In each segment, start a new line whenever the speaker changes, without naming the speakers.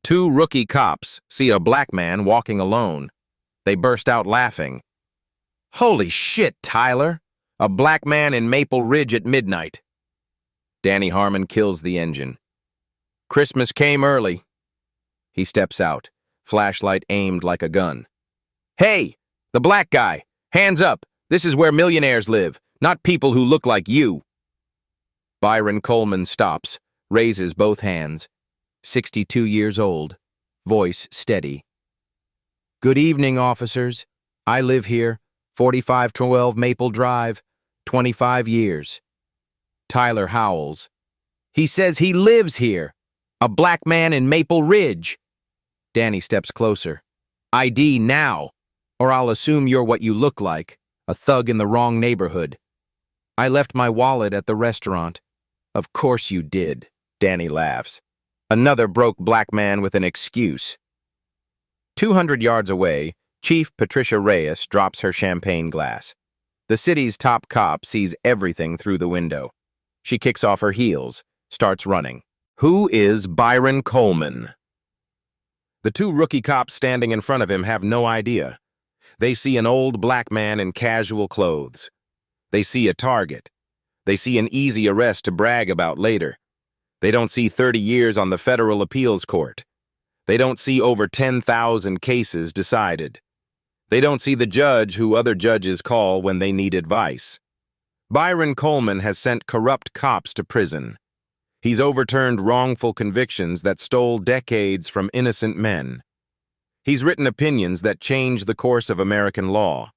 Two rookie cops see a black man walking alone. They burst out laughing. "Holy shit, Tyler! A black man in Maple Ridge at midnight." Danny Harmon kills the engine. "Christmas came early." He steps out, flashlight aimed like a gun. "Hey, the black guy! Hands up! This is where millionaires live, not people who look like you." Byron Coleman stops, raises both hands. 62 years old, voice steady. "Good evening, officers. I live here, 4512 Maple Drive, 25 years. Tyler howls. "He says he lives here. A black man in Maple Ridge." Danny steps closer. "ID now, or I'll assume you're what you look like, a thug in the wrong neighborhood." "I left my wallet at the restaurant." "Of course you did," Danny laughs. Another broke black man with an excuse. 200 yards away, Chief Patricia Reyes drops her champagne glass. The city's top cop sees everything through the window. She kicks off her heels, starts running. Who is Byron Coleman? The two rookie cops standing in front of him have no idea. They see an old black man in casual clothes. They see a target. They see an easy arrest to brag about later. They don't see 30 years on the federal appeals court. They don't see over 10,000 cases decided. They don't see the judge who other judges call when they need advice. Byron Coleman has sent corrupt cops to prison. He's overturned wrongful convictions that stole decades from innocent men. He's written opinions that changed the course of American law.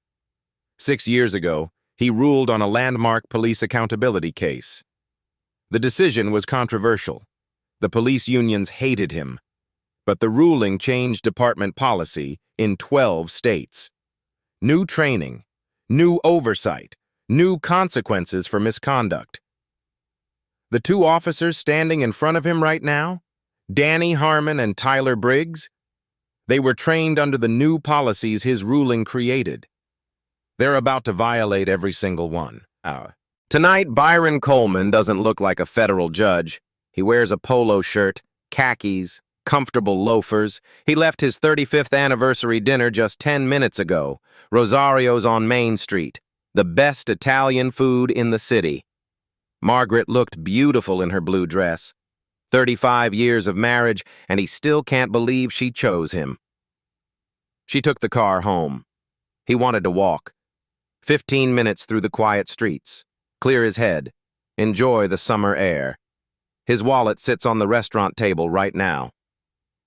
6 years ago, he ruled on a landmark police accountability case. The decision was controversial. The police unions hated him. But the ruling changed department policy in 12 states. New training, new oversight, new consequences for misconduct. The two officers standing in front of him right now, Danny Harmon and Tyler Briggs, they were trained under the new policies his ruling created. They're about to violate every single one. Tonight, Byron Coleman doesn't look like a federal judge. He wears a polo shirt, khakis, comfortable loafers. He left his 35th anniversary dinner just 10 minutes ago. Rosario's on Main Street, the best Italian food in the city. Margaret looked beautiful in her blue dress. 35 years of marriage, and he still can't believe she chose him. She took the car home. He wanted to walk. 15 minutes through the quiet streets. Clear his head. Enjoy the summer air. His wallet sits on the restaurant table right now,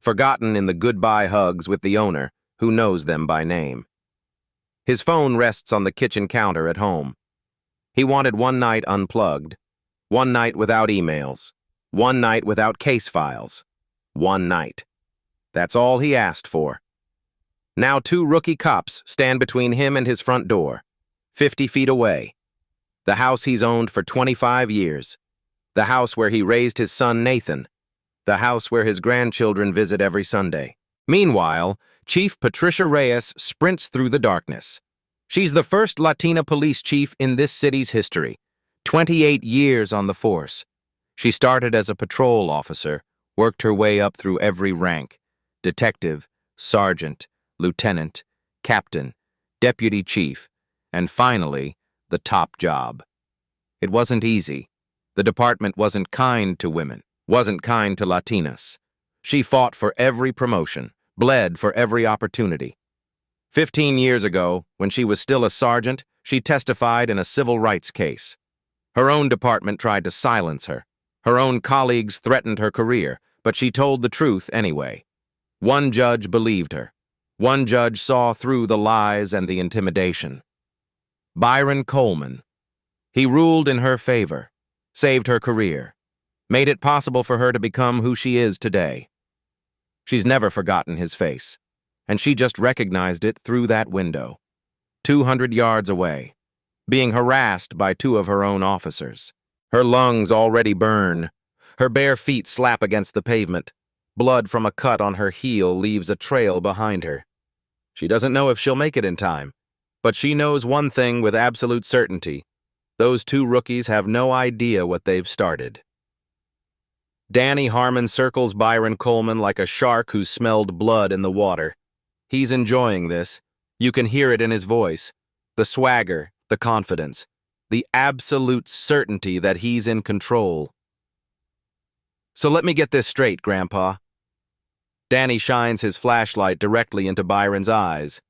forgotten in the goodbye hugs with the owner, who knows them by name. His phone rests on the kitchen counter at home. He wanted one night unplugged, one night without emails, one night without case files, one night. That's all he asked for. Now two rookie cops stand between him and his front door, 50 feet away. The house he's owned for 25 years. The house where he raised his son Nathan. The house where his grandchildren visit every Sunday. Meanwhile, Chief Patricia Reyes sprints through the darkness. She's the first Latina police chief in this city's history. 28 years on the force. She started as a patrol officer, worked her way up through every rank. Detective, sergeant, lieutenant, captain, deputy chief, and finally, the top job. It wasn't easy. The department wasn't kind to women, wasn't kind to Latinas. She fought for every promotion, bled for every opportunity. 15 years ago, when she was still a sergeant, she testified in a civil rights case. Her own department tried to silence her. Her own colleagues threatened her career, but she told the truth anyway. One judge believed her. One judge saw through the lies and the intimidation. Byron Coleman. He ruled in her favor, saved her career, made it possible for her to become who she is today. She's never forgotten his face, and she just recognized it through that window, 200 yards away, being harassed by two of her own officers. Her lungs already burn. Her bare feet slap against the pavement. Blood from a cut on her heel leaves a trail behind her. She doesn't know if she'll make it in time, but she knows one thing with absolute certainty. Those two rookies have no idea what they've started. Danny Harmon circles Byron Coleman like a shark who's smelled blood in the water. He's enjoying this. You can hear it in his voice. The swagger, the confidence, the absolute certainty that he's in control. So let me get this straight, Grandpa. Danny shines his flashlight directly into Byron's eyes.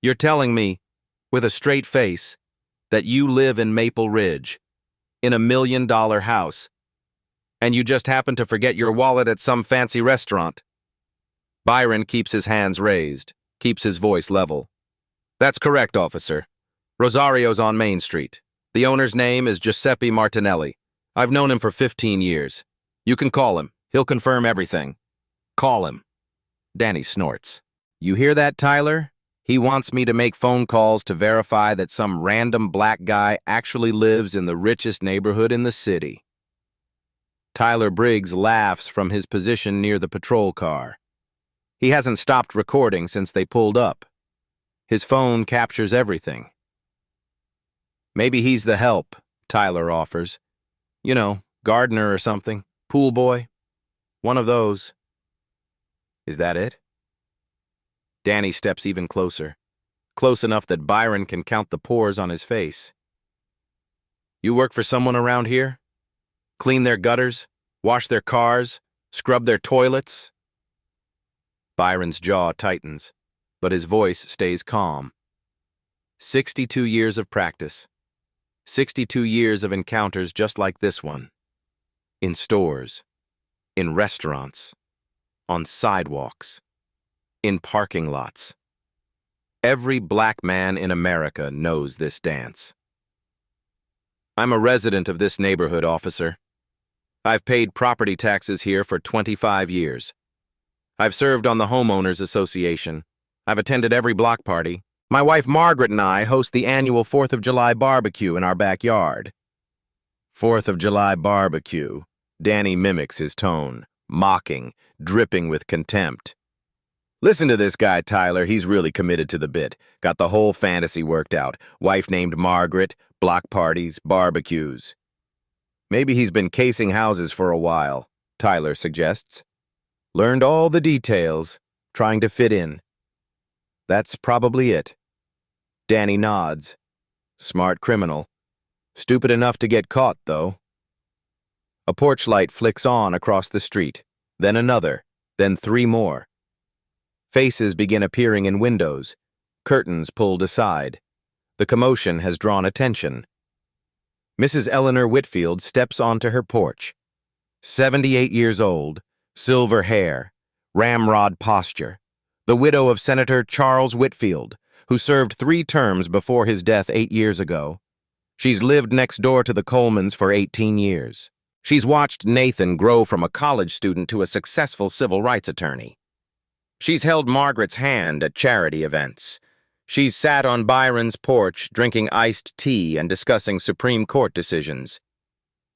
You're telling me, with a straight face, that you live in Maple Ridge, in a $1 million house, and you just happen to forget your wallet at some fancy restaurant. Byron keeps his hands raised, keeps his voice level. That's correct, officer. Rosario's on Main Street. The owner's name is Giuseppe Martinelli. I've known him for 15 years. You can call him. He'll confirm everything. Call him. Danny snorts. You hear that, Tyler? He wants me to make phone calls to verify that some random black guy actually lives in the richest neighborhood in the city. Tyler Briggs laughs from his position near the patrol car. He hasn't stopped recording since they pulled up. His phone captures everything. Maybe he's the help, Tyler offers. You know, gardener or something, pool boy. One of those. Is that it? Danny steps even closer, close enough that Byron can count the pores on his face. You work for someone around here? Clean their gutters, wash their cars, scrub their toilets? Byron's jaw tightens, but his voice stays calm. 62 years of practice. 62 years of encounters just like this one. In stores, in restaurants, on sidewalks, in parking lots. Every black man in America knows this dance. I'm a resident of this neighborhood, officer. I've paid property taxes here for 25 years. I've served on the Homeowners Association. I've attended every block party. My wife Margaret and I host the annual 4th of July barbecue in our backyard. 4th of July barbecue. Danny mimics his tone, mocking, dripping with contempt. Listen to this guy, Tyler. He's really committed to the bit. Got the whole fantasy worked out. Wife named Margaret, block parties, barbecues. Maybe he's been casing houses for a while, Tyler suggests. Learned all the details, trying to fit in. That's probably it. Danny nods. Smart criminal. Stupid enough to get caught, though. A porch light flicks on across the street, then another, then 3 more. Faces begin appearing in windows, curtains pulled aside. The commotion has drawn attention. Mrs. Eleanor Whitfield steps onto her porch. 78 years old, silver hair, ramrod posture. The widow of Senator Charles Whitfield, who served 3 terms before his death 8 years ago. She's lived next door to the Colemans for 18 years. She's watched Nathan grow from a college student to a successful civil rights attorney. She's held Margaret's hand at charity events. She's sat on Byron's porch drinking iced tea and discussing Supreme Court decisions.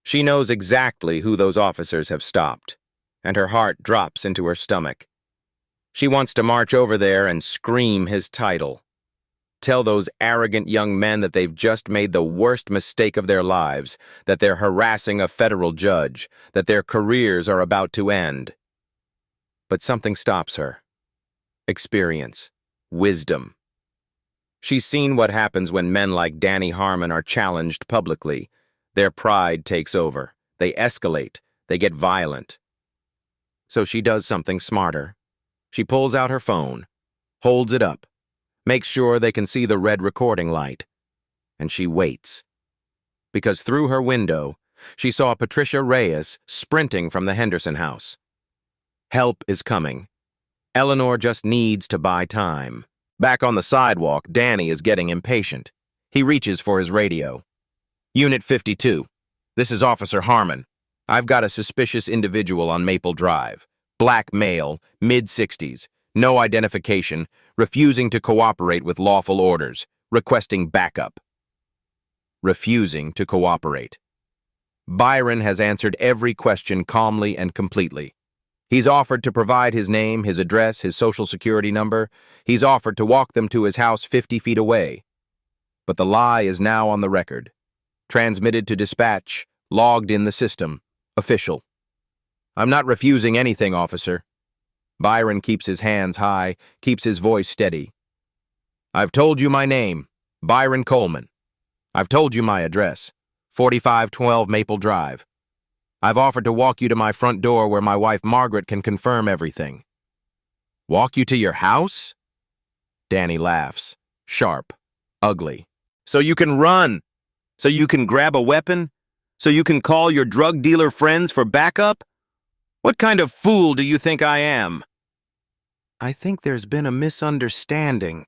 She knows exactly who those officers have stopped, and her heart drops into her stomach. She wants to march over there and scream his title. Tell those arrogant young men that they've just made the worst mistake of their lives, that they're harassing a federal judge, that their careers are about to end. But something stops her. Experience. Wisdom. She's seen what happens when men like Danny Harmon are challenged publicly. Their pride takes over. They escalate. They get violent. So she does something smarter. She pulls out her phone, holds it up, makes sure they can see the red recording light, and she waits. Because through her window, she saw Patricia Reyes sprinting from the Henderson house. Help is coming. Eleanor just needs to buy time. Back on the sidewalk, Danny is getting impatient. He reaches for his radio. Unit 52. This is Officer Harmon. I've got a suspicious individual on Maple Drive. Black male, mid-60s, no identification, refusing to cooperate with lawful orders, requesting backup. Refusing to cooperate. Byron has answered every question calmly and completely. He's offered to provide his name, his address, his social security number. He's offered to walk them to his house 50 feet away. But the lie is now on the record. Transmitted to dispatch, logged in the system, official. I'm not refusing anything, officer. Byron keeps his hands high, keeps his voice steady. I've told you my name, Byron Coleman. I've told you my address, 4512 Maple Drive. I've offered to walk you to my front door where my wife Margaret can confirm everything. Walk you to your house? Danny laughs, sharp, ugly. So you can run? So you can grab a weapon? So you can call your drug dealer friends for backup? What kind of fool do you think I am? I think there's been a misunderstanding.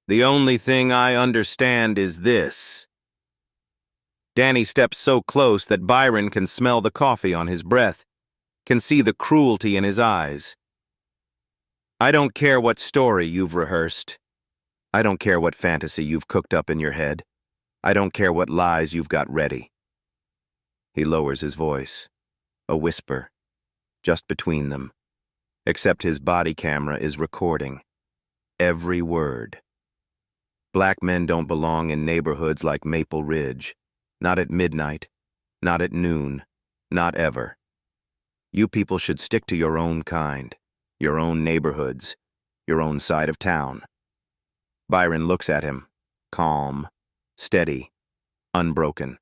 The only thing I understand is this. Danny steps so close that Byron can smell the coffee on his breath, can see the cruelty in his eyes. I don't care what story you've rehearsed. I don't care what fantasy you've cooked up in your head. I don't care what lies you've got ready. He lowers his voice, a whisper, just between them, except his body camera is recording every word. Black men don't belong in neighborhoods like Maple Ridge. Not at midnight, not at noon, not ever. You people should stick to your own kind, your own neighborhoods, your own side of town. Byron looks at him, calm, steady, unbroken.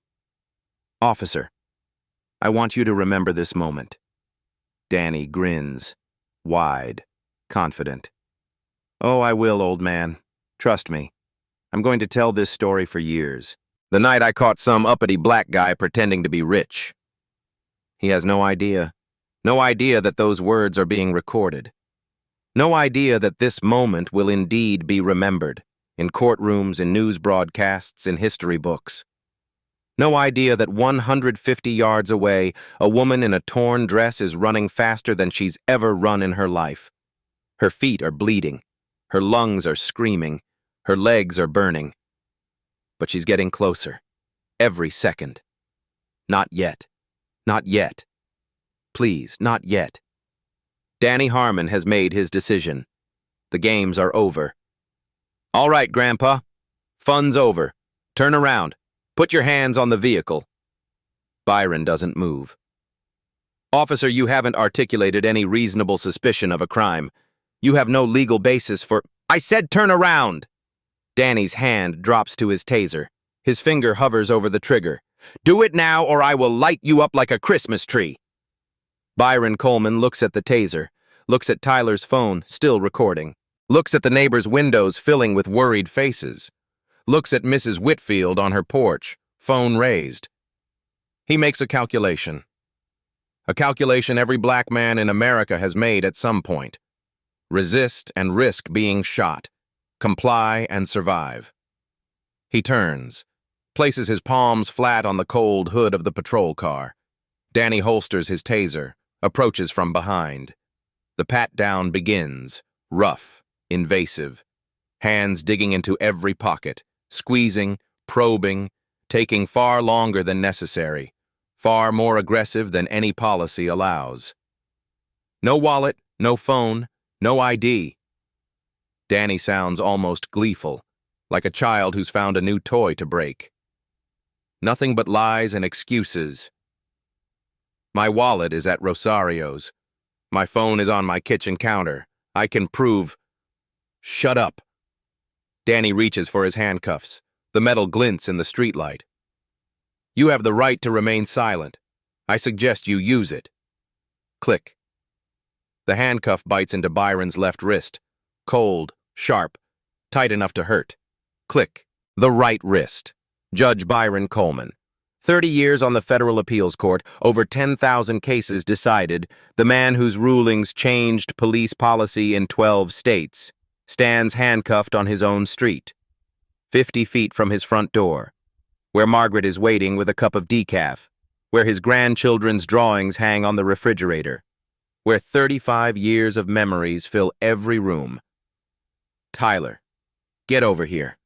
Officer, I want you to remember this moment. Danny grins, wide, confident. Oh, I will, old man. Trust me. I'm going to tell this story for years. The night I caught some uppity black guy pretending to be rich. He has no idea that those words are being recorded. No idea that this moment will indeed be remembered, in courtrooms, in news broadcasts, in history books. No idea that 150 yards away, a woman in a torn dress is running faster than she's ever run in her life. Her feet are bleeding, her lungs are screaming, her legs are burning. But she's getting closer, every second. Not yet. Not yet. Please, not yet. Danny Harmon has made his decision. The games are over. All right, Grandpa. Fun's over. Turn around. Put your hands on the vehicle. Byron doesn't move. Officer, you haven't articulated any reasonable suspicion of a crime. You have no legal basis for— I said turn around! Danny's hand drops to his taser. His finger hovers over the trigger. Do it now or I will light you up like a Christmas tree. Byron Coleman looks at the taser, looks at Tyler's phone, still recording, looks at the neighbors' windows filling with worried faces, looks at Mrs. Whitfield on her porch, phone raised. He makes a calculation. A calculation every black man in America has made at some point. Resist and risk being shot. Comply and survive. He turns, places his palms flat on the cold hood of the patrol car. Danny holsters his taser, approaches from behind. The pat-down begins, rough, invasive. Hands digging into every pocket, squeezing, probing, taking far longer than necessary, far more aggressive than any policy allows. No wallet, no phone, no ID. Danny sounds almost gleeful, like a child who's found a new toy to break. Nothing but lies and excuses. My wallet is at Rosario's. My phone is on my kitchen counter. I can prove— Shut up. Danny reaches for his handcuffs. The metal glints in the streetlight. You have the right to remain silent. I suggest you use it. Click. The handcuff bites into Byron's left wrist. Cold, sharp, tight enough to hurt. Click. The right wrist. Judge Byron Coleman. 30 years on the federal appeals court, over 10,000 cases decided, the man whose rulings changed police policy in 12 states, stands handcuffed on his own street, 50 feet from his front door, where Margaret is waiting with a cup of decaf, where his grandchildren's drawings hang on the refrigerator, where 35 years of memories fill every room. Tyler, get over here.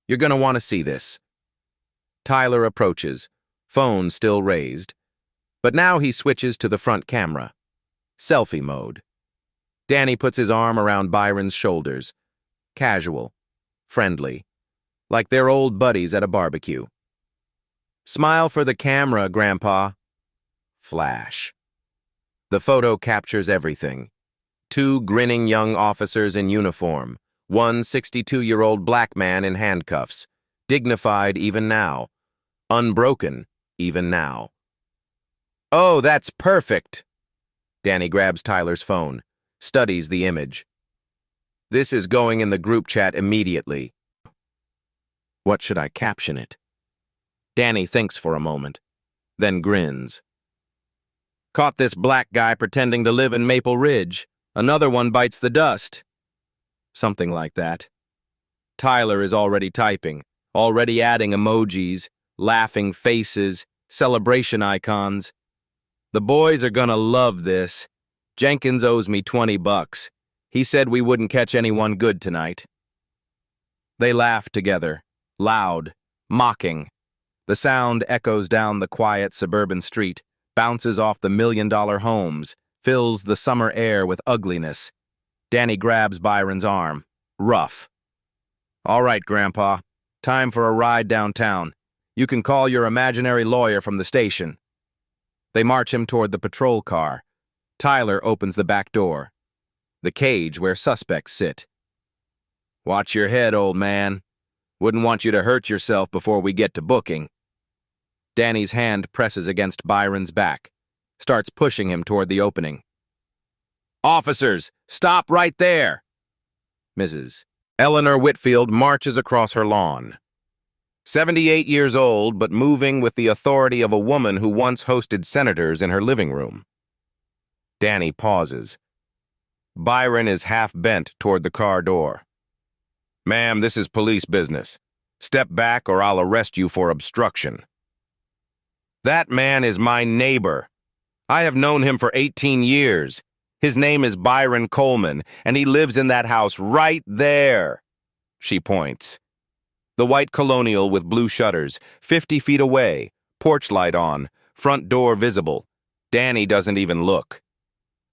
You're gonna want to see this. Tyler approaches, phone still raised, but now he switches to the front camera. Selfie mode. Danny puts his arm around Byron's shoulders. Casual, friendly, like they're old buddies at a barbecue. Smile for the camera, Grandpa. Flash. The photo captures everything. Two grinning young officers in uniform, one 62-year-old black man in handcuffs, dignified even now, unbroken even now. "Oh, that's perfect!" Danny grabs Tyler's phone, studies the image. "This is going in the group chat immediately." What should I caption it? Danny thinks for a moment, then grins. "Caught this black guy pretending to live in Maple Ridge. Another one bites the dust." Something like that. Tyler is already typing, already adding emojis, laughing faces, celebration icons. The boys are gonna love this. Jenkins owes me $20. He said we wouldn't catch anyone good tonight. They laugh together, loud, mocking. The sound echoes down the quiet suburban street, bounces off the million-dollar homes, fills the summer air with ugliness. Danny grabs Byron's arm. Rough. "All right, Grandpa. Time for a ride downtown. You can call your imaginary lawyer from the station." They march him toward the patrol car. Tyler opens the back door. The cage where suspects sit. "Watch your head, old man. Wouldn't want you to hurt yourself before we get to booking." Danny's hand presses against Byron's back, starts pushing him toward the opening. "Officers, stop right there!" Mrs. Eleanor Whitfield marches across her lawn. 78 years old, but moving with the authority of a woman who once hosted senators in her living room. Danny pauses. Byron is half bent toward the car door. "Ma'am, this is police business. Step back or I'll arrest you for obstruction." "That man is my neighbor. I have known him for 18 years. His name is Byron Coleman, and he lives in that house right there." She points. The white colonial with blue shutters, 50 feet away, porch light on, front door visible. Danny doesn't even look.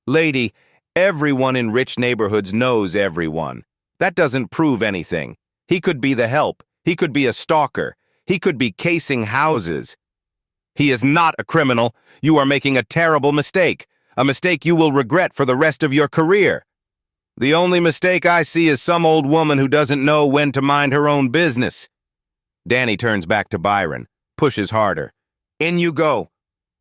"Lady, everyone in rich neighborhoods knows everyone. That doesn't prove anything. He could be the help. He could be a stalker. He could be casing houses." "He is not a criminal. You are making a terrible mistake. A mistake you will regret for the rest of your career." "The only mistake I see is some old woman who doesn't know when to mind her own business." Danny turns back to Byron, pushes harder. "In you go."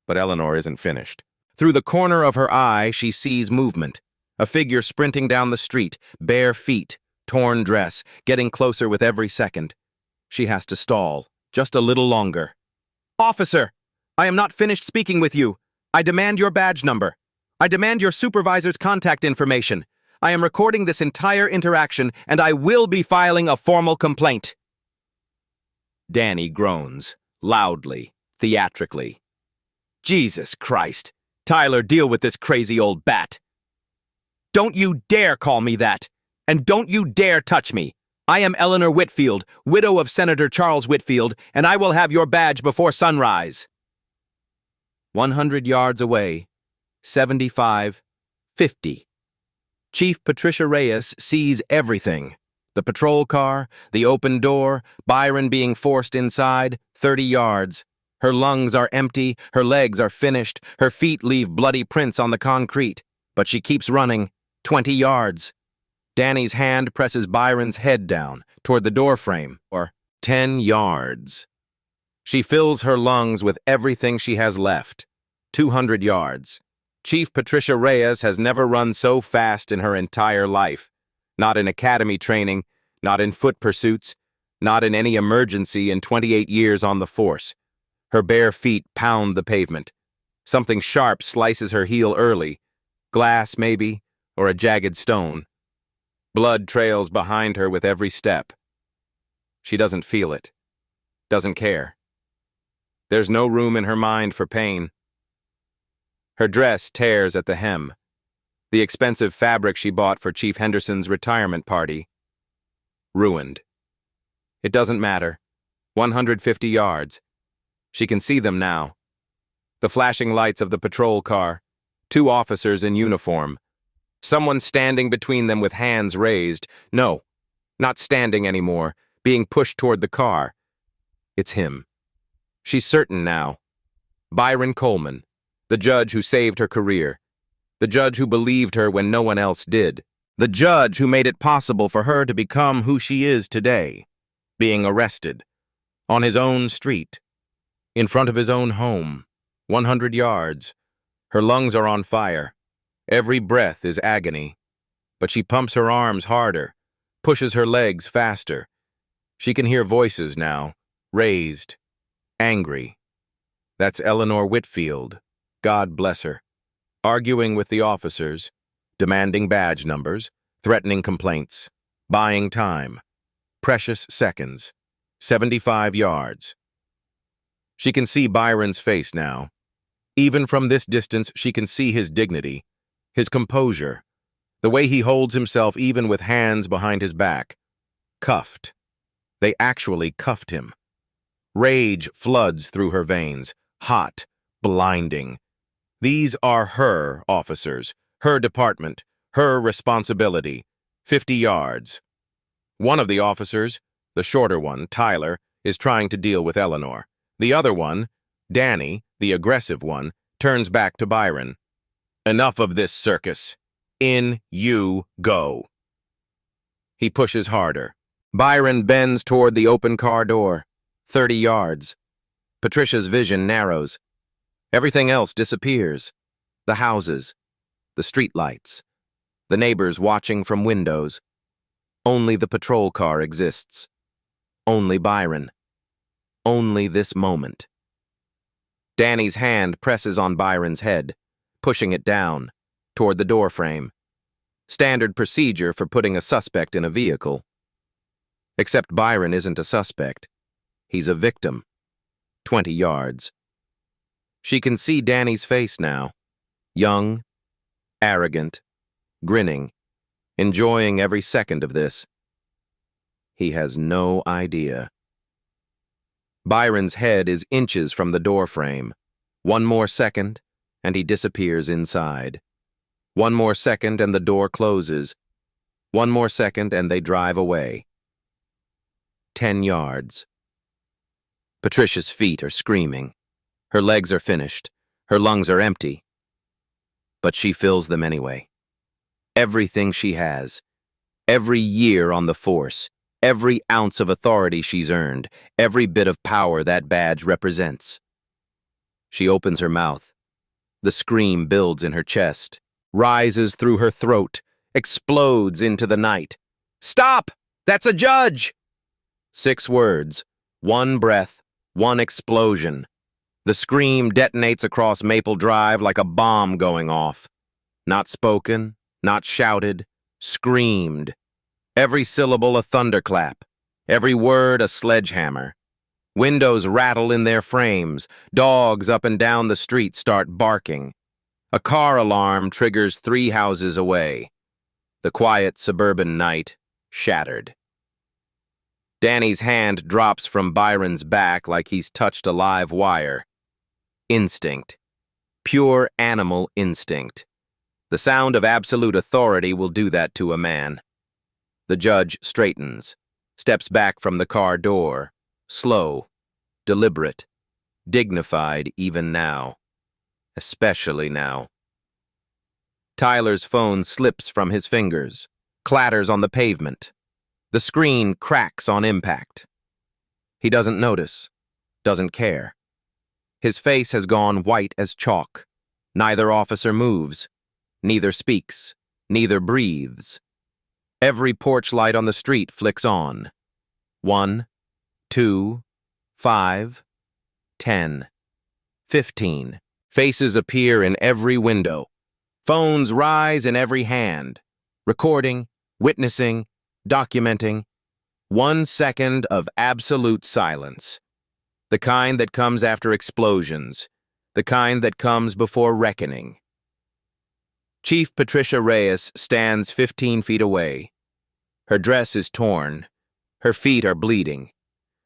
But Eleanor isn't finished. Through the corner of her eye, she sees movement. A figure sprinting down the street, bare feet, torn dress, getting closer with every second. She has to stall, just a little longer. "Officer, I am not finished speaking with you. I demand your badge number. I demand your supervisor's contact information. I am recording this entire interaction, and I will be filing a formal complaint." Danny groans, loudly, theatrically. "Jesus Christ! Tyler, deal with this crazy old bat." "Don't you dare call me that! And don't you dare touch me! I am Eleanor Whitfield, widow of Senator Charles Whitfield, and I will have your badge before sunrise." 100 yards away, 75, 50. Chief Patricia Reyes sees everything. The patrol car, the open door, Byron being forced inside, 30 yards. Her lungs are empty, her legs are finished, her feet leave bloody prints on the concrete. But she keeps running, 20 yards. Danny's hand presses Byron's head down, toward the doorframe, or 10 yards. She fills her lungs with everything she has left, 200 yards. Chief Patricia Reyes has never run so fast in her entire life. Not in academy training, not in foot pursuits, not in any emergency in 28 years on the force. Her bare feet pound the pavement. Something sharp slices her heel early. Glass, maybe, or a jagged stone. Blood trails behind her with every step. She doesn't feel it. Doesn't care. There's no room in her mind for pain. Her dress tears at the hem. The expensive fabric she bought for Chief Henderson's retirement party. Ruined. It doesn't matter. 150 yards. She can see them now. The flashing lights of the patrol car. 2 officers in uniform. Someone standing between them with hands raised. No, not standing anymore, being pushed toward the car. It's him. She's certain now. Byron Coleman, the judge who saved her career. The judge who believed her when no one else did. The judge who made it possible for her to become who she is today, being arrested, on his own street, in front of his own home, 100 yards. Her lungs are on fire. Every breath is agony. But she pumps her arms harder, pushes her legs faster. She can hear voices now, raised, angry. That's Eleanor Whitfield, God bless her, arguing with the officers, demanding badge numbers, threatening complaints, buying time, precious seconds, 75 yards. She can see Byron's face now. Even from this distance, she can see his dignity, his composure, the way he holds himself even with hands behind his back. Cuffed. They actually cuffed him. Rage floods through her veins, hot, blinding. These are her officers, her department, her responsibility. 50 yards. One of the officers, the shorter one, Tyler, is trying to deal with Eleanor. The other one, Danny, the aggressive one, turns back to Byron. Enough of this circus. In you go. He pushes harder. Byron bends toward the open car door. 30 yards. Patricia's vision narrows. Everything else disappears. The houses, the streetlights, the neighbors watching from windows. Only the patrol car exists. Only Byron. Only this moment. Danny's hand presses on Byron's head, pushing it down, toward the doorframe. Standard procedure for putting a suspect in a vehicle. Except Byron isn't a suspect. He's a victim. 20 yards. She can see Danny's face now. Young, arrogant, grinning, enjoying every second of this. He has no idea. Byron's head is inches from the doorframe. One more second, and he disappears inside. One more second, and the door closes. One more second, and they drive away. 10 yards. Patricia's feet are screaming. Her legs are finished. Her lungs are empty. But she fills them anyway. Everything she has. Every year on the force. Every ounce of authority she's earned. Every bit of power that badge represents. She opens her mouth. The scream builds in her chest, rises through her throat, explodes into the night. Stop! That's a judge! 6 words, 1 breath, 1 explosion. The scream detonates across Maple Drive like a bomb going off. Not spoken, not shouted, screamed. Every syllable a thunderclap, every word a sledgehammer. Windows rattle in their frames, dogs up and down the street start barking. A car alarm triggers 3 houses away. The quiet suburban night shattered. Danny's hand drops from Byron's back like he's touched a live wire. Instinct. Pure animal instinct. The sound of absolute authority will do that to a man. The judge straightens, steps back from the car door, slow, deliberate, dignified even now. Especially now. Tyler's phone slips from his fingers, clatters on the pavement. The screen cracks on impact. He doesn't notice, doesn't care. His face has gone white as chalk. Neither officer moves, neither speaks, neither breathes. Every porch light on the street flicks on. 1, 2, 5, 10, 15. Faces appear in every window. Phones rise in every hand. Recording, witnessing, documenting. 1 second of absolute silence. The kind that comes after explosions. The kind that comes before reckoning. Chief Patricia Reyes stands 15 feet away. Her dress is torn. Her feet are bleeding.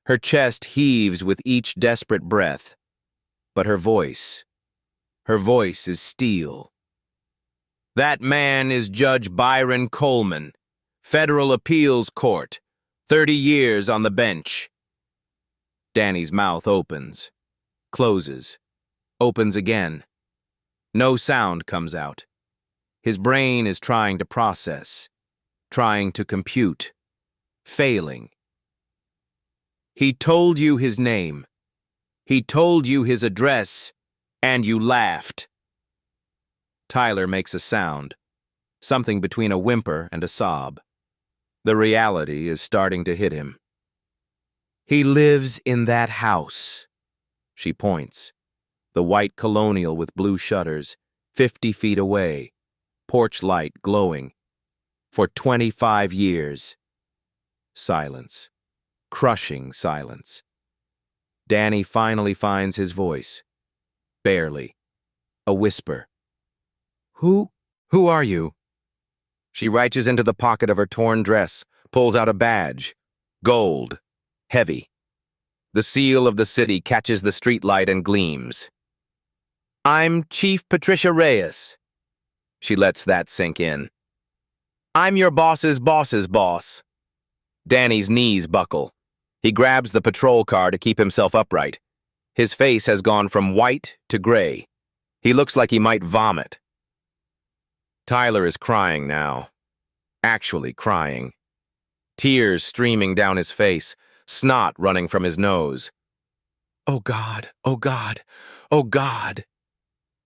Her chest heaves with each desperate breath. But her voice is steel. That man is Judge Byron Coleman, Federal Appeals Court, 30 years on the bench. Danny's mouth opens, closes, opens again. No sound comes out. His brain is trying to process, trying to compute, failing. He told you his name. He told you his address, and you laughed. Tyler makes a sound, something between a whimper and a sob. The reality is starting to hit him. He lives in that house. She points. The white colonial with blue shutters, 50 feet away, porch light glowing. For 25 years. Silence. Crushing silence. Danny finally finds his voice. Barely. A whisper. Who are you? She reaches into the pocket of her torn dress, pulls out a badge. Gold. Heavy. The seal of the city catches the streetlight and gleams. I'm Chief Patricia Reyes. She lets that sink in. I'm your boss's boss. Danny's knees buckle. He grabs the patrol car to keep himself upright. His face has gone from white to gray. He looks like he might vomit. Tyler is crying now. Actually crying. Tears streaming down his face, snot running from his nose. Oh God, oh God, oh God.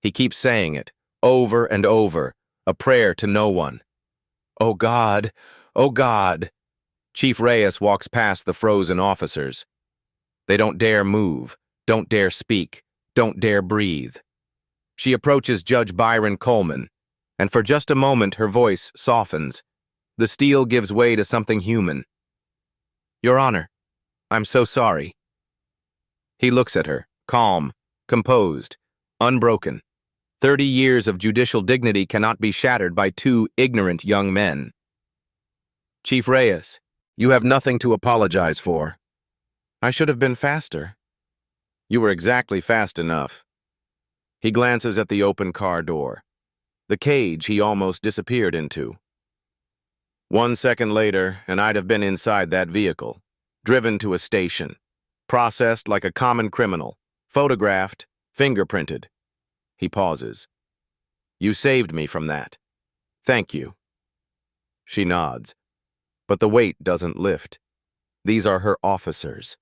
He keeps saying it, over and over, a prayer to no one. Oh God, oh God. Chief Reyes walks past the frozen officers. They don't dare move, don't dare speak, don't dare breathe. She approaches Judge Byron Coleman, and for just a moment her voice softens. The steel gives way to something human. Your Honor, I'm so sorry. He looks at her, calm, composed, unbroken. 30 years of judicial dignity cannot be shattered by two ignorant young men. Chief Reyes, you have nothing to apologize for. I should have been faster. You were exactly fast enough. He glances at the open car door, the cage he almost disappeared into. 1 second later, and I'd have been inside that vehicle, driven to a station, processed like a common criminal, photographed, fingerprinted. He pauses. You saved me from that. Thank you. She nods. But the weight doesn't lift. These are her officers,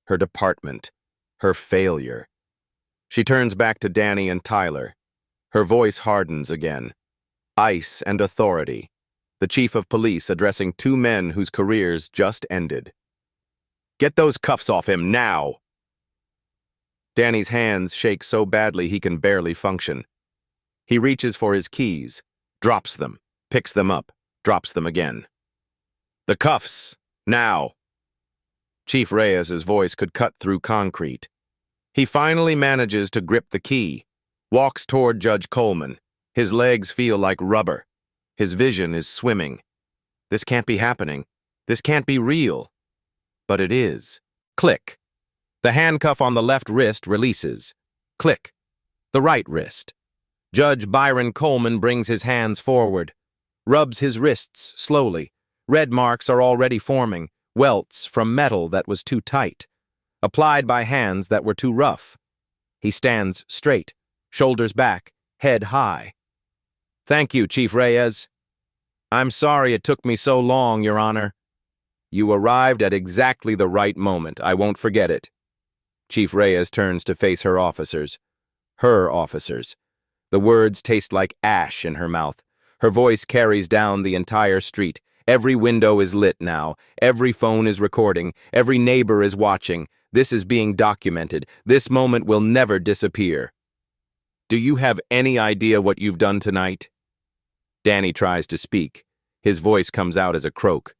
her department, her failure. She turns back to Danny and Tyler. Her voice hardens again. Ice and authority. The chief of police addressing two men whose careers just ended. Get those cuffs off him now! Danny's hands shake so badly he can barely function. He reaches for his keys, drops them, picks them up, drops them again. The cuffs, now! Chief Reyes's voice could cut through concrete. He finally manages to grip the key, walks toward Judge Coleman. His legs feel like rubber. His vision is swimming. This can't be happening. This can't be real. But it is. Click. The handcuff on the left wrist releases. Click. The right wrist. Judge Byron Coleman brings his hands forward, rubs his wrists slowly. Red marks are already forming, welts from metal that was too tight, applied by hands that were too rough. He stands straight, shoulders back, head high. Thank you, Chief Reyes. I'm sorry it took me so long, Your Honor. You arrived at exactly the right moment. I won't forget it. Chief Reyes turns to face her officers. Her officers. The words taste like ash in her mouth. Her voice carries down the entire street. Every window is lit now. Every phone is recording. Every neighbor is watching. This is being documented. This moment will never disappear. Do you have any idea what you've done tonight? Danny tries to speak. His voice comes out as a croak.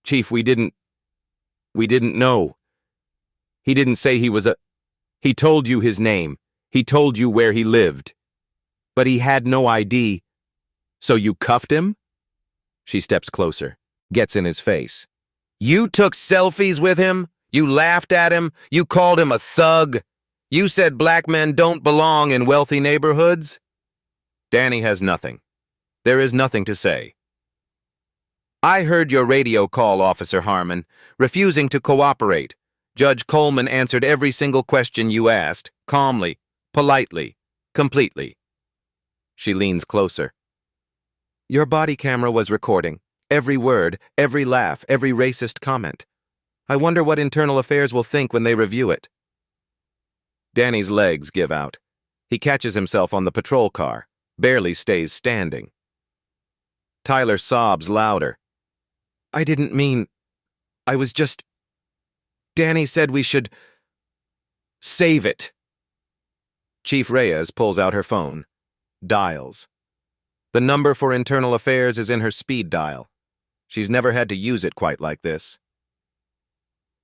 Chief, we didn't know. He didn't say he was a... He told you his name. He told you where he lived. But he had no ID. So you cuffed him? She steps closer, gets in his face. You took selfies with him? You laughed at him? You called him a thug? You said black men don't belong in wealthy neighborhoods? Danny has nothing. There is nothing to say. I heard your radio call, Officer Harmon, refusing to cooperate. Judge Coleman answered every single question you asked, calmly, politely, completely. She leans closer. Your body camera was recording. Every word, every laugh, every racist comment. I wonder what Internal Affairs will think when they review it. Danny's legs give out. He catches himself on the patrol car, barely stays standing. Tyler sobs louder. I didn't mean... I was just... Danny said we should... save it. Chief Reyes pulls out her phone. Dials. The number for Internal Affairs is in her speed dial. She's never had to use it quite like this.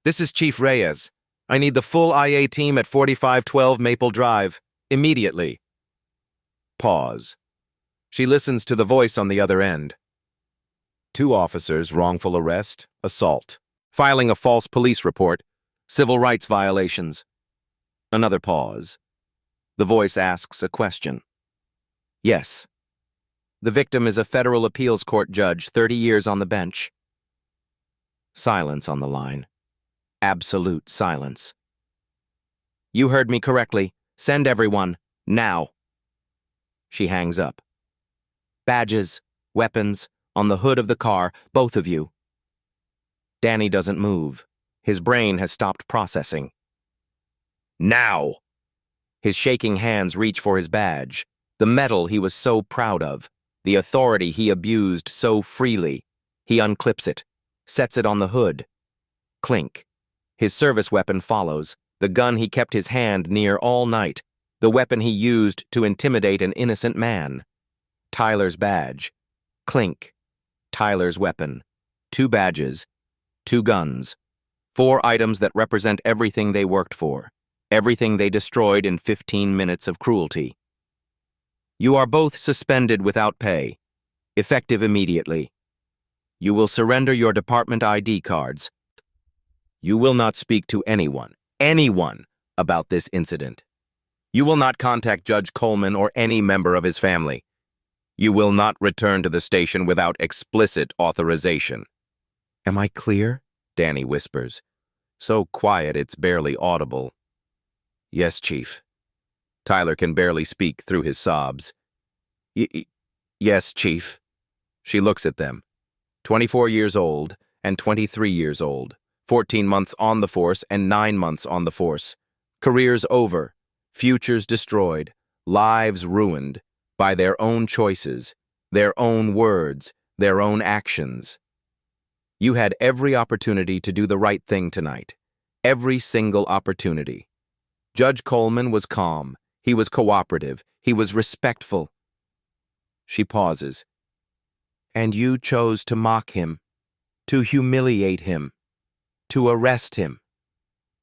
This is Chief Reyes. I need the full IA team at 4512 Maple Drive. Immediately. Pause. She listens to the voice on the other end. 2 officers, wrongful arrest, assault. Filing a false police report, civil rights violations. Another pause. The voice asks a question. Yes. The victim is a federal appeals court judge, 30 years on the bench. Silence on the line. Absolute silence. You heard me correctly. Send everyone, now. She hangs up. Badges, weapons, on the hood of the car, both of you. Danny doesn't move. His brain has stopped processing. Now! His shaking hands reach for his badge, the medal he was so proud of, the authority he abused so freely. He unclips it, sets it on the hood. Clink. His service weapon follows, the gun he kept his hand near all night, the weapon he used to intimidate an innocent man. Tyler's badge. Clink. Tyler's weapon. 2 badges. 2 guns. 4 items that represent everything they worked for, everything they destroyed in 15 minutes of cruelty. You are both suspended without pay, effective immediately. You will surrender your department ID cards. You will not speak to anyone, about this incident. You will not contact Judge Coleman or any member of his family. You will not return to the station without explicit authorization. Am I clear? Danny whispers. So quiet it's barely audible. Yes, Chief. Tyler can barely speak through his sobs. Yes, Chief. She looks at them. 24 years old and 23 years old. 14 months on the force and 9 months on the force. Careers over. Futures destroyed. Lives ruined. By their own choices. Their own words. Their own actions. You had every opportunity to do the right thing tonight. Every single opportunity. Judge Coleman was calm. He was cooperative. He was respectful. She pauses. And you chose to mock him, to humiliate him, to arrest him,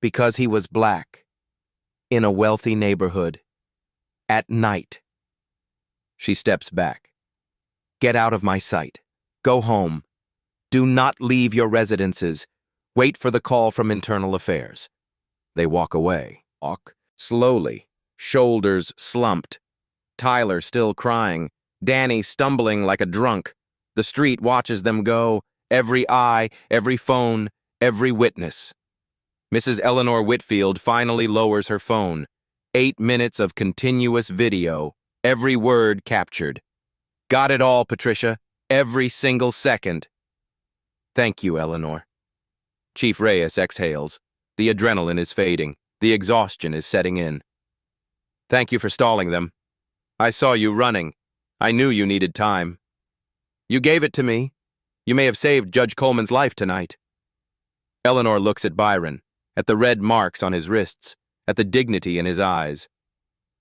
because he was black, in a wealthy neighborhood, at night. She steps back. Get out of my sight. Go home. Do not leave your residences. Wait for the call from Internal Affairs. They walk away. Walk slowly, shoulders slumped. Tyler still crying. Danny stumbling like a drunk. The street watches them go. Every eye, every phone, every witness. Mrs. Eleanor Whitfield finally lowers her phone. 8 minutes of continuous video. Every word captured. Got it all, Patricia. Every single second. Thank you, Eleanor. Chief Reyes exhales. The adrenaline is fading. The exhaustion is setting in. Thank you for stalling them. I saw you running. I knew you needed time. You gave it to me. You may have saved Judge Coleman's life tonight. Eleanor looks at Byron, at the red marks on his wrists, at the dignity in his eyes.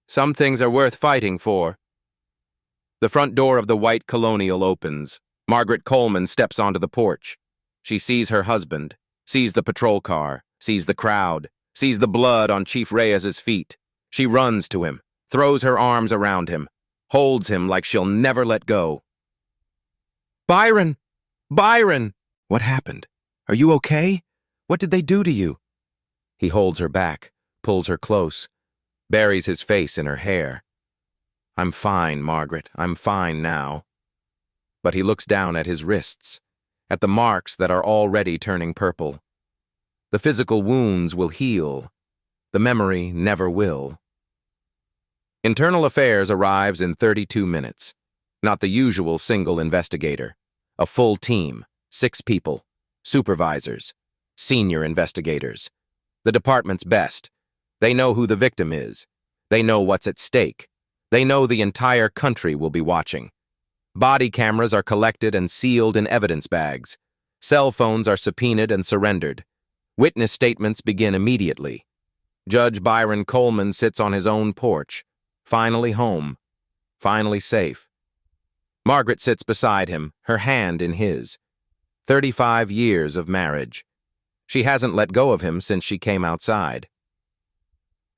Some things are worth fighting for. The front door of the white colonial opens. Margaret Coleman steps onto the porch. She sees her husband, sees the patrol car, sees the crowd, sees the blood on Chief Reyes's feet. She runs to him, throws her arms around him, holds him like she'll never let go. Byron! Byron! What happened? Are you okay? What did they do to you? He holds her back, pulls her close, buries his face in her hair. I'm fine, Margaret. I'm fine now. But he looks down at his wrists, at the marks that are already turning purple. The physical wounds will heal. The memory never will. Internal Affairs arrives in 32 minutes. Not the usual single investigator. A full team, 6 people, supervisors, senior investigators. The department's best. They know who the victim is. They know what's at stake. They know the entire country will be watching. Body cameras are collected and sealed in evidence bags. Cell phones are subpoenaed and surrendered. Witness statements begin immediately. Judge Byron Coleman sits on his own porch, finally home, finally safe. Margaret sits beside him, her hand in his. 35 years of marriage. She hasn't let go of him since she came outside.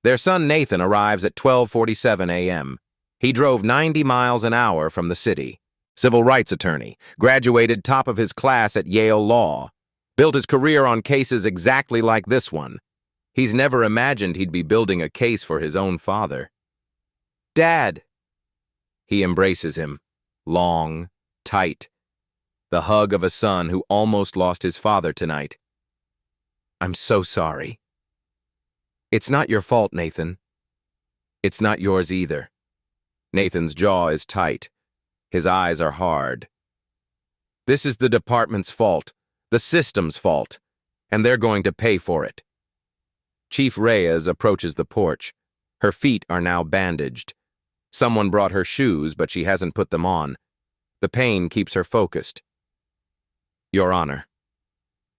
Their son Nathan arrives at 12:47 a.m. He drove 90 miles an hour from the city. Civil rights attorney, graduated top of his class at Yale Law, built his career on cases exactly like this one. He's never imagined he'd be building a case for his own father. "Dad!" He embraces him, long, tight. The hug of a son who almost lost his father tonight. "I'm so sorry." "It's not your fault, Nathan." "It's not yours either." Nathan's jaw is tight. His eyes are hard. This is the department's fault, the system's fault, and they're going to pay for it. Chief Reyes approaches the porch. Her feet are now bandaged. Someone brought her shoes, but she hasn't put them on. The pain keeps her focused. "Your Honor,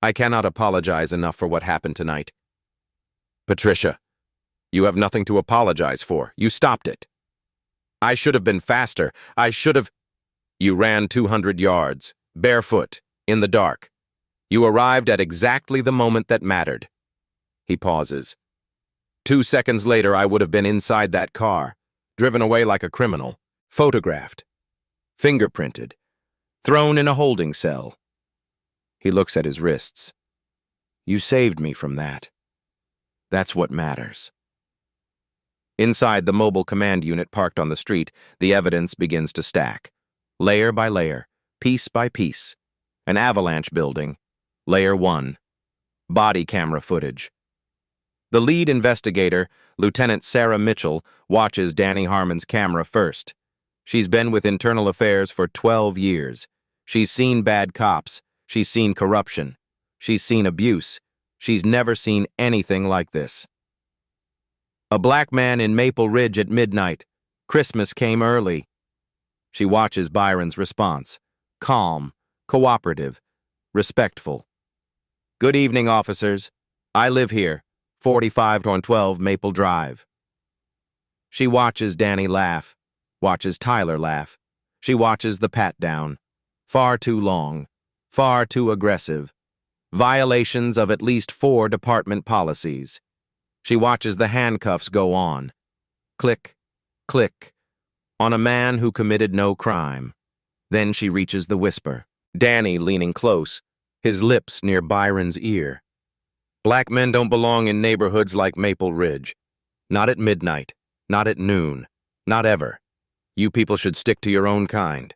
I cannot apologize enough for what happened tonight." "Patricia, you have nothing to apologize for. You stopped it." "I should have been faster. I should have—" "You ran 200 yards, barefoot, in the dark. You arrived at exactly the moment that mattered." He pauses. 2 seconds later, I would have been inside that car, driven away like a criminal, photographed, fingerprinted, thrown in a holding cell. He looks at his wrists. "You saved me from that. That's what matters." Inside the mobile command unit parked on the street, the evidence begins to stack. Layer by layer, piece by piece. An avalanche building. Layer 1. Body camera footage. The lead investigator, Lieutenant Sarah Mitchell, watches Danny Harmon's camera first. She's been with Internal Affairs for 12 years. She's seen bad cops. She's seen corruption. She's seen abuse. She's never seen anything like this. A black man in Maple Ridge at midnight. Christmas came early. She watches Byron's response. Calm, cooperative, respectful. "Good evening, officers. I live here, 45-12 Maple Drive." She watches Danny laugh, watches Tyler laugh. She watches the pat-down. Far too long, far too aggressive. Violations of at least 4 department policies. She watches the handcuffs go on. Click, click, on a man who committed no crime. Then she reaches the whisper. Danny leaning close, his lips near Byron's ear. "Black men don't belong in neighborhoods like Maple Ridge. Not at midnight, not at noon, not ever. You people should stick to your own kind."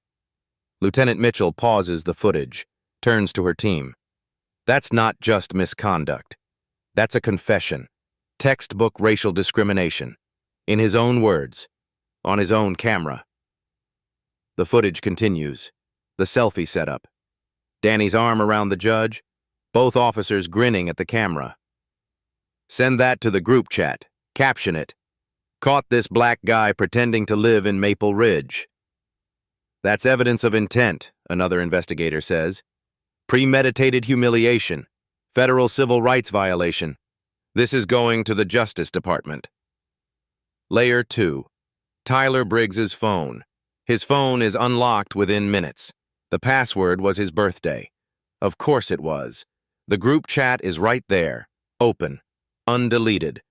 Lieutenant Mitchell pauses the footage, turns to her team. "That's not just misconduct. That's a confession. Textbook racial discrimination. In his own words. On his own camera." The footage continues. The selfie setup. Danny's arm around the judge. Both officers grinning at the camera. "Send that to the group chat. Caption it. Caught this black guy pretending to live in Maple Ridge." "That's evidence of intent," another investigator says. "Premeditated humiliation. Federal civil rights violation. This is going to the Justice Department." Layer 2. Tyler Briggs's phone. His phone is unlocked within minutes. The password was his birthday. Of course it was. The group chat is right there, open, undeleted,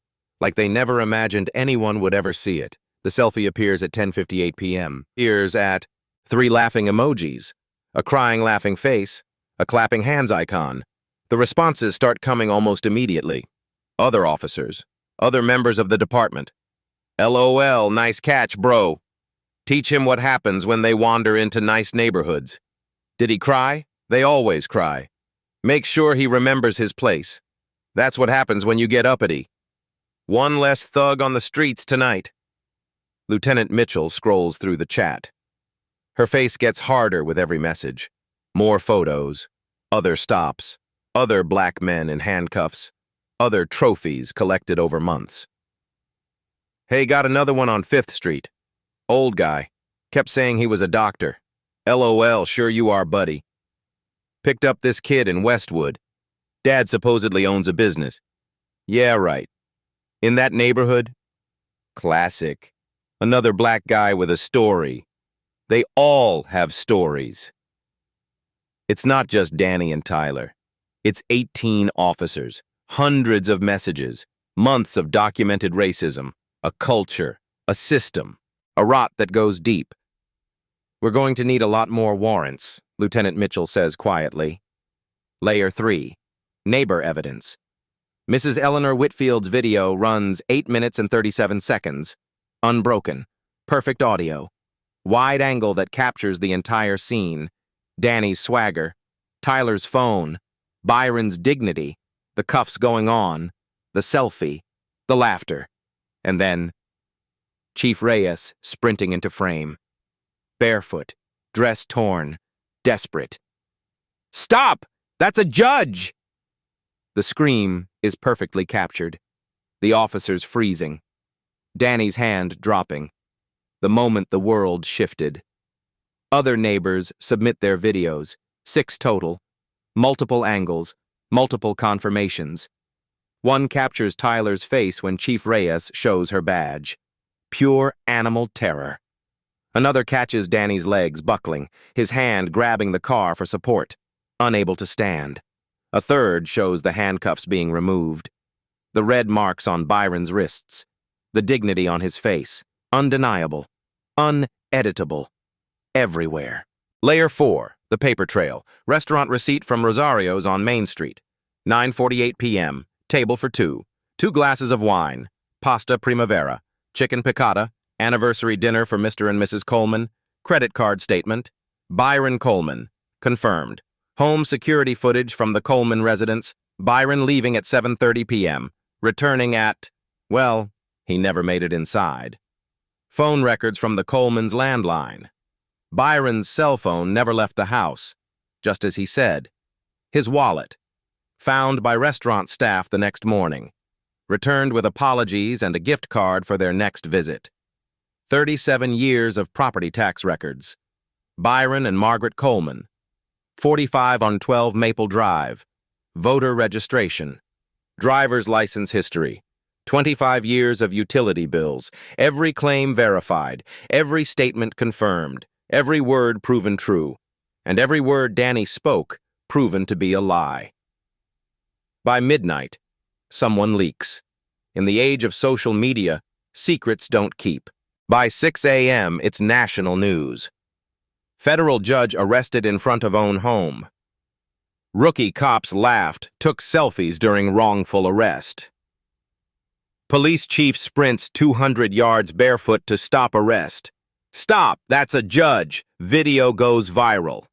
like they never imagined anyone would ever see it. The selfie appears at 10:58 p.m. Appears at 3 laughing emojis, a crying laughing face, a clapping hands icon. The responses start coming almost immediately. Other officers, other members of the department. "LOL, nice catch, bro. Teach him what happens when they wander into nice neighborhoods. Did he cry? They always cry. Make sure he remembers his place. That's what happens when you get uppity. One less thug on the streets tonight." Lieutenant Mitchell scrolls through the chat. Her face gets harder with every message. More photos, other stops, other black men in handcuffs, other trophies collected over months. Hey, got another one on 5th Street. Old guy. Kept saying he was a doctor. LOL, sure you are, buddy. Picked up this kid in Westwood. Dad supposedly owns a business. Yeah, right. In that neighborhood? Classic. Another black guy with a story. They all have stories. It's not just Danny and Tyler. It's 18 officers, hundreds of messages, months of documented racism, a culture, a system, a rot that goes deep. We're going to need a lot more warrants, Lieutenant Mitchell says quietly. Layer 3. Neighbor evidence. Mrs. Eleanor Whitfield's video runs 8 minutes and 37 seconds. Unbroken. Perfect audio. Wide angle that captures the entire scene. Danny's swagger. Tyler's phone. Byron's dignity. The cuffs going on. The selfie. The laughter. And then Chief Reyes sprinting into frame. Barefoot. Dress torn. Desperate. Stop! That's a judge! The scream is perfectly captured. The officers freezing. Danny's hand dropping. The moment the world shifted. Other neighbors submit their videos, 6 total. Multiple angles, multiple confirmations. One captures Tyler's face when Chief Reyes shows her badge. Pure animal terror. Another catches Danny's legs buckling, his hand grabbing the car for support, unable to stand. A third shows the handcuffs being removed. The red marks on Byron's wrists. The dignity on his face. Undeniable. Uneditable. Everywhere. Layer 4. The paper trail. Restaurant receipt from Rosario's on Main Street. 9:48 p.m. Table for 2. 2 glasses of wine. Pasta primavera. Chicken piccata. Anniversary dinner for Mr. and Mrs. Coleman. Credit card statement. Byron Coleman. Confirmed. Home security footage from the Coleman residence. Byron leaving at 7:30 p.m. Returning at, well, he never made it inside. Phone records from the Coleman's landline. Byron's cell phone never left the house, just as he said. His wallet. Found by restaurant staff the next morning. Returned with apologies and a gift card for their next visit. 37 years of property tax records. Byron and Margaret Coleman. 45 on 12 Maple Drive. Voter registration. Driver's license history. 25 years of utility bills. Every claim verified. Every statement confirmed. Every word proven true. And every word Danny spoke proven to be a lie. By midnight, someone leaks. In the age of social media, secrets don't keep. By 6 a.m., it's national news. Federal judge arrested in front of own home. Rookie cops laughed, took selfies during wrongful arrest. Police chief sprints 200 yards barefoot to stop arrest. Stop, that's a judge. Video goes viral.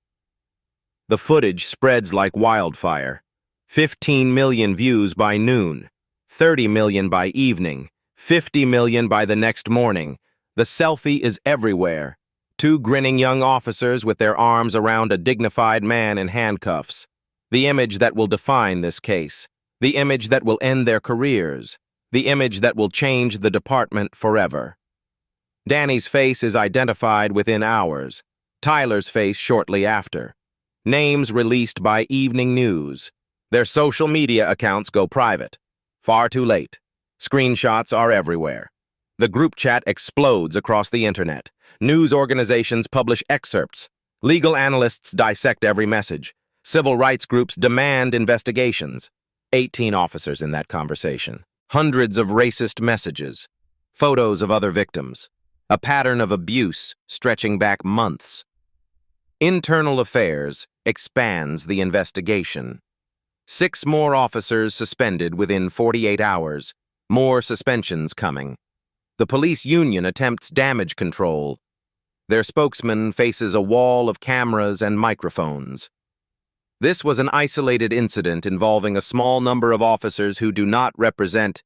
The footage spreads like wildfire. 15 million views by noon, 30 million by evening, 50 million by the next morning. The selfie is everywhere. 2 grinning young officers with their arms around a dignified man in handcuffs. The image that will define this case. The image that will end their careers. The image that will change the department forever. Danny's face is identified within hours. Tyler's face shortly after. Names released by Evening News. Their social media accounts go private. Far too late. Screenshots are everywhere. The group chat explodes across the internet. News organizations publish excerpts. Legal analysts dissect every message. Civil rights groups demand investigations. 18 officers in that conversation. Hundreds of racist messages. Photos of other victims. A pattern of abuse stretching back months. Internal Affairs expands the investigation. 6 more officers suspended within 48 hours. More suspensions coming. The police union attempts damage control. Their spokesman faces a wall of cameras and microphones. This was an isolated incident involving a small number of officers who do not represent.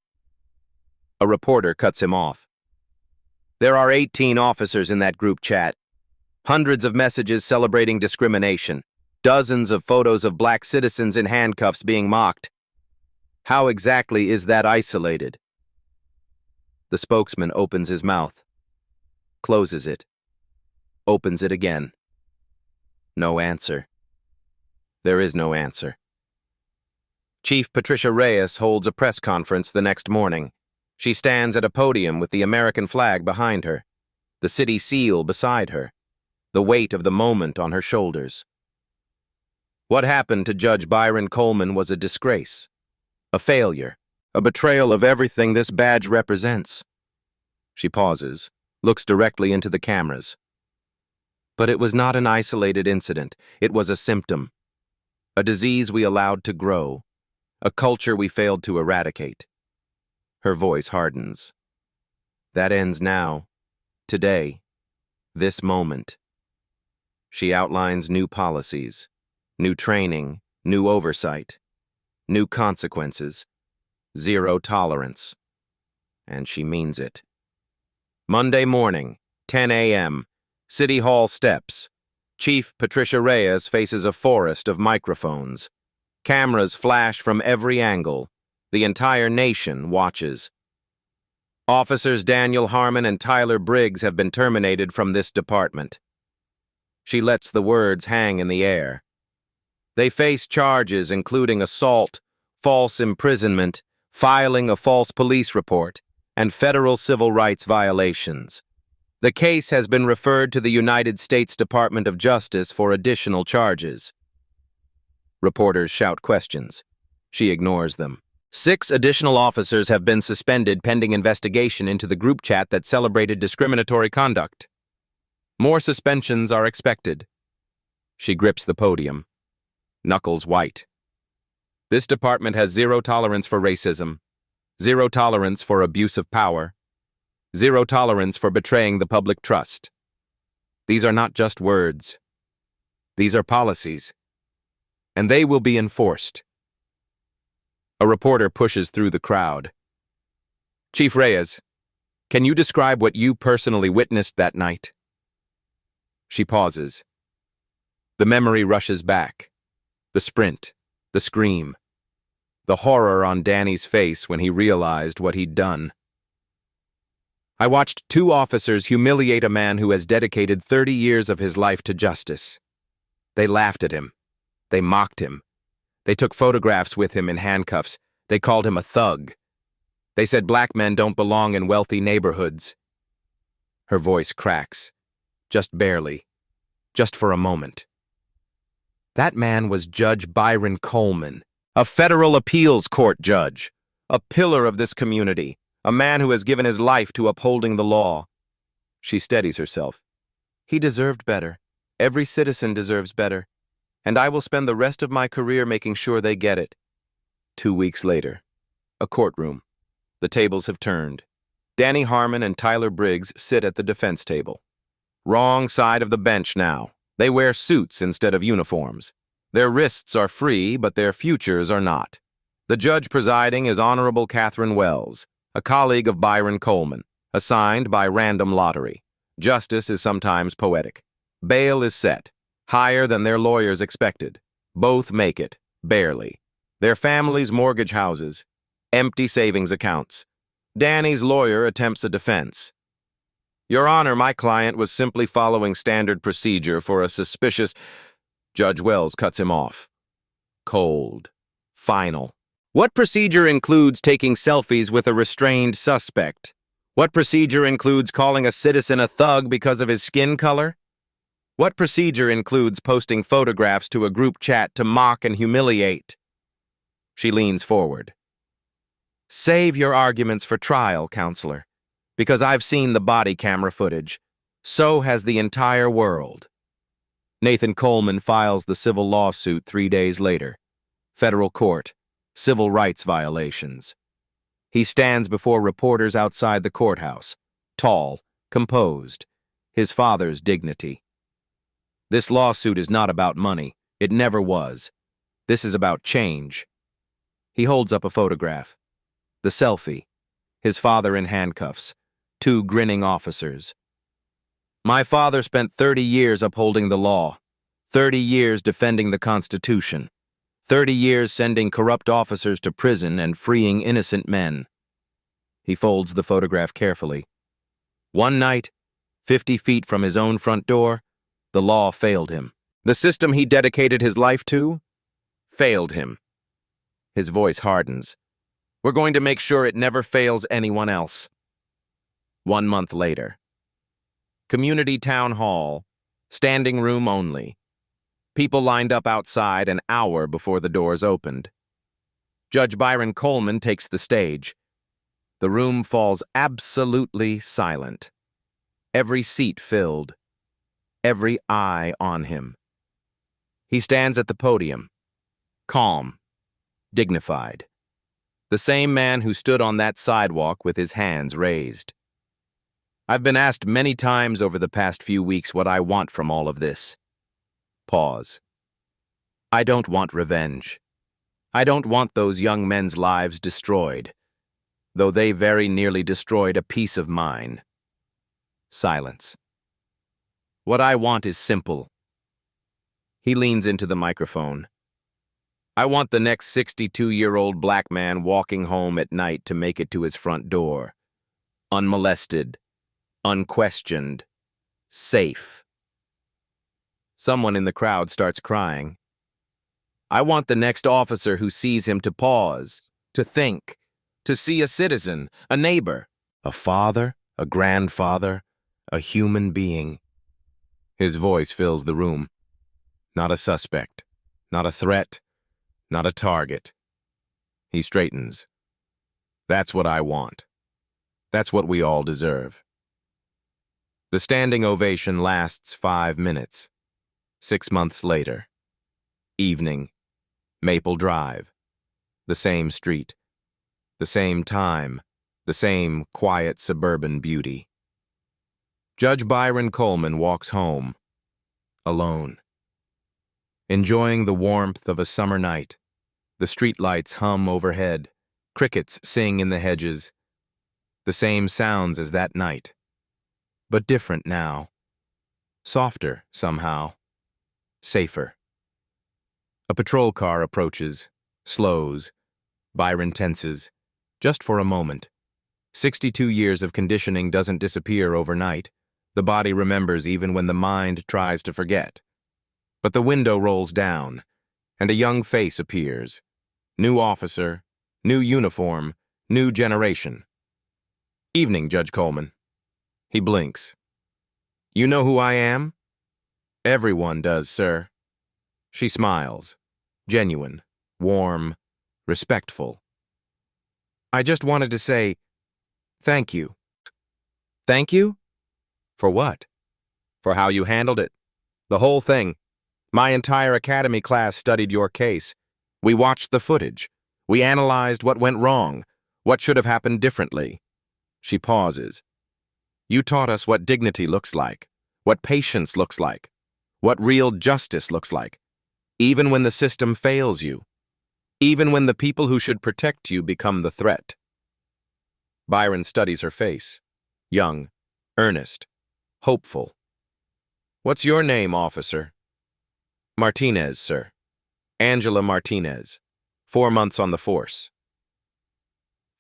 A reporter cuts him off. There are 18 officers in that group chat. Hundreds of messages celebrating discrimination. Dozens of photos of black citizens in handcuffs being mocked. How exactly is that isolated? The spokesman opens his mouth, closes it, opens it again. No answer. There is no answer. Chief Patricia Reyes holds a press conference the next morning. She stands at a podium with the American flag behind her, the city seal beside her, the weight of the moment on her shoulders. What happened to Judge Byron Coleman was a disgrace, a failure, a betrayal of everything this badge represents. She pauses, looks directly into the cameras. But it was not an isolated incident. It was a symptom, a disease we allowed to grow, a culture we failed to eradicate. Her voice hardens. That ends now, today, this moment. She outlines new policies, new training, new oversight, new consequences, zero tolerance. And she means it. Monday morning, 10 a.m., City Hall steps. Chief Patricia Reyes faces a forest of microphones. Cameras flash from every angle. The entire nation watches. Officers Daniel Harmon and Tyler Briggs have been terminated from this department. She lets the words hang in the air. They face charges including assault, false imprisonment, filing a false police report, and federal civil rights violations. The case has been referred to the United States Department of Justice for additional charges. Reporters shout questions. She ignores them. 6 additional officers have been suspended pending investigation into the group chat that celebrated discriminatory conduct. More suspensions are expected. She grips the podium, knuckles white. This department has zero tolerance for racism, zero tolerance for abuse of power, zero tolerance for betraying the public trust. These are not just words. These are policies, and they will be enforced. A reporter pushes through the crowd. Chief Reyes, can you describe what you personally witnessed that night? She pauses. The memory rushes back. The sprint, the scream, the horror on Danny's face when he realized what he'd done. I watched 2 officers humiliate a man who has dedicated 30 years of his life to justice. They laughed at him. They mocked him. They took photographs with him in handcuffs. They called him a thug. They said black men don't belong in wealthy neighborhoods. Her voice cracks. Just barely. Just for a moment. That man was Judge Byron Coleman, a federal appeals court judge, a pillar of this community, a man who has given his life to upholding the law. She steadies herself. He deserved better. Every citizen deserves better. And I will spend the rest of my career making sure they get it. 2 weeks later, a courtroom. The tables have turned. Danny Harmon and Tyler Briggs sit at the defense table. Wrong side of the bench now. They wear suits instead of uniforms. Their wrists are free, but their futures are not. The judge presiding is Honorable Catherine Wells, a colleague of Byron Coleman, assigned by random lottery. Justice is sometimes poetic. Bail is set, higher than their lawyers expected. Both make it, barely. Their families mortgage houses, empty savings accounts. Danny's lawyer attempts a defense. Your Honor, my client was simply following standard procedure for a suspicious... Judge Wells cuts him off. Cold. Final. What procedure includes taking selfies with a restrained suspect? What procedure includes calling a citizen a thug because of his skin color? What procedure includes posting photographs to a group chat to mock and humiliate? She leans forward. Save your arguments for trial, counselor, because I've seen the body camera footage. So has the entire world. Nathan Coleman files the civil lawsuit 3 days later. Federal court. Civil rights violations. He stands before reporters outside the courthouse, tall, composed, his father's dignity. This lawsuit is not about money. It never was. This is about change. He holds up a photograph. The selfie. His father in handcuffs. 2 grinning officers. My father spent 30 years upholding the law, 30 years defending the Constitution, 30 years sending corrupt officers to prison and freeing innocent men. He folds the photograph carefully. One night, 50 feet from his own front door, the law failed him. The system he dedicated his life to failed him. His voice hardens. We're going to make sure it never fails anyone else. 1 month later. Community town hall, standing room only. People lined up outside an hour before the doors opened. Judge Byron Coleman takes the stage. The room falls absolutely silent. Every seat filled. Every eye on him. He stands at the podium, calm, dignified. The same man who stood on that sidewalk with his hands raised. I've been asked many times over the past few weeks what I want from all of this. Pause. I don't want revenge. I don't want those young men's lives destroyed, though they very nearly destroyed a piece of mine. Silence. What I want is simple. He leans into the microphone. I want the next 62-year-old black man walking home at night to make it to his front door, unmolested, unquestioned, safe. Someone in the crowd starts crying. I want the next officer who sees him to pause, to think, to see a citizen, a neighbor, a father, a grandfather, a human being. His voice fills the room. Not a suspect, not a threat, not a target. He straightens. That's what I want. That's what we all deserve. The standing ovation lasts 5 minutes. 6 months later. Evening. Maple Drive. The same street. The same time. The same quiet suburban beauty. Judge Byron Coleman walks home. Alone. Enjoying the warmth of a summer night. The streetlights hum overhead. Crickets sing in the hedges. The same sounds as that night. But different now. Softer, somehow. Safer. A patrol car approaches, slows. Byron tenses, just for a moment. 62 years of conditioning doesn't disappear overnight. The body remembers even when the mind tries to forget. But the window rolls down, and a young face appears. New officer, new uniform, new generation. Evening, Judge Coleman. He blinks. You know who I am? Everyone does, sir. She smiles. Genuine, warm, respectful. I just wanted to say, thank you. Thank you? For what? For how you handled it. The whole thing. My entire academy class studied your case. We watched the footage. We analyzed what went wrong, what should have happened differently. She pauses. You taught us what dignity looks like, what patience looks like, what real justice looks like, even when the system fails you, even when the people who should protect you become the threat. Byron studies her face. Young, earnest, hopeful. What's your name, officer? Martinez, sir. Angela Martinez. 4 months on the force.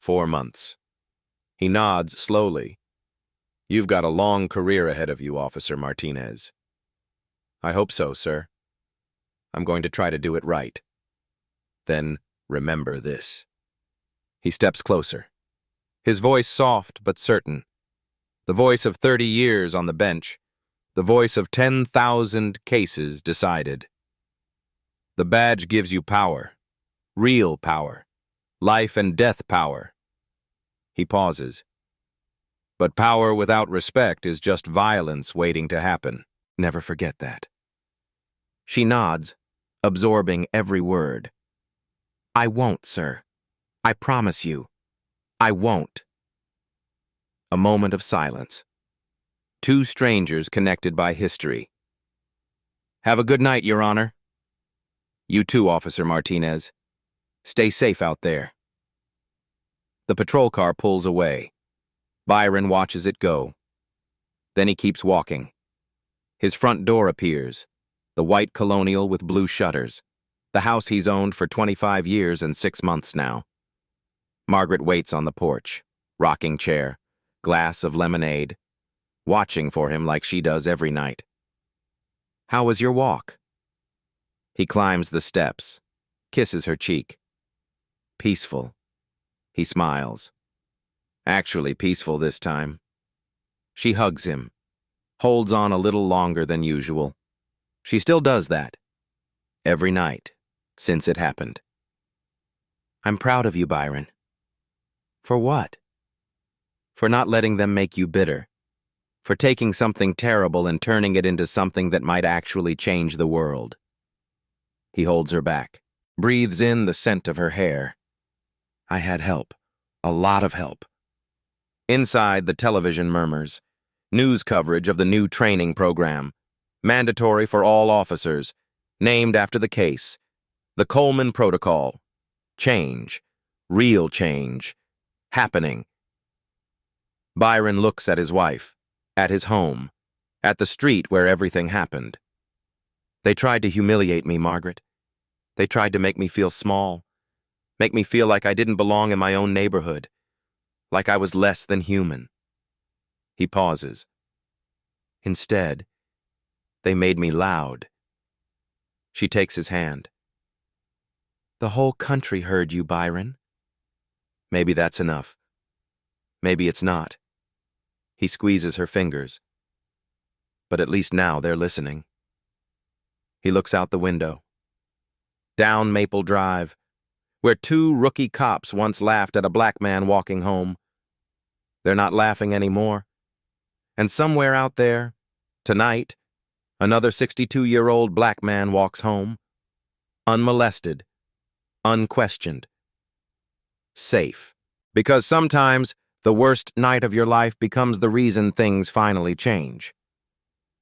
4 months. He nods slowly. You've got a long career ahead of you, Officer Martinez. I hope so, sir. I'm going to try to do it right. Then remember this. He steps closer. His voice soft but certain. The voice of 30 years on the bench. The voice of 10,000 cases decided. The badge gives you power. Real power. Life and death power. He pauses. But power without respect is just violence waiting to happen. Never forget that. She nods, absorbing every word. I won't, sir. I promise you. I won't. A moment of silence. 2 strangers connected by history. Have a good night, Your Honor. You too, Officer Martinez. Stay safe out there. The patrol car pulls away. Byron watches it go. Then he keeps walking. His front door appears, the white colonial with blue shutters, the house he's owned for 25 years and 6 months now. Margaret waits on the porch, rocking chair, glass of lemonade, watching for him like she does every night. "How was your walk?" He climbs the steps, kisses her cheek. "Peaceful." He smiles. Actually peaceful this time. She hugs him, holds on a little longer than usual. She still does that. Every night, since it happened. "I'm proud of you, Byron." "For what?" "For not letting them make you bitter. For taking something terrible and turning it into something that might actually change the world." He holds her back, breathes in the scent of her hair. "I had help. A lot of help." Inside, the television murmurs. News coverage of the new training program. Mandatory for all officers. Named after the case. The Coleman protocol. Change. Real change. Happening. Byron looks at his wife, at his home, at the street where everything happened. "They tried to humiliate me, Margaret. They tried to make me feel small, make me feel like I didn't belong in my own neighborhood, like I was less than human." He pauses. "Instead, they made me loud." She takes his hand. "The whole country heard you, Byron." Maybe that's enough. Maybe it's not. He squeezes her fingers. But at least now they're listening. He looks out the window. Down Maple Drive, where 2 rookie cops once laughed at a black man walking home. They're not laughing anymore. And somewhere out there, tonight, another 62-year-old black man walks home. Unmolested. Unquestioned. Safe. Because sometimes the worst night of your life becomes the reason things finally change.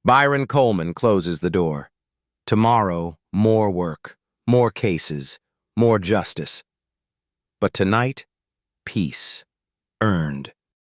Byron Coleman closes the door. Tomorrow, more work, more cases, more justice. But tonight, peace. Earned.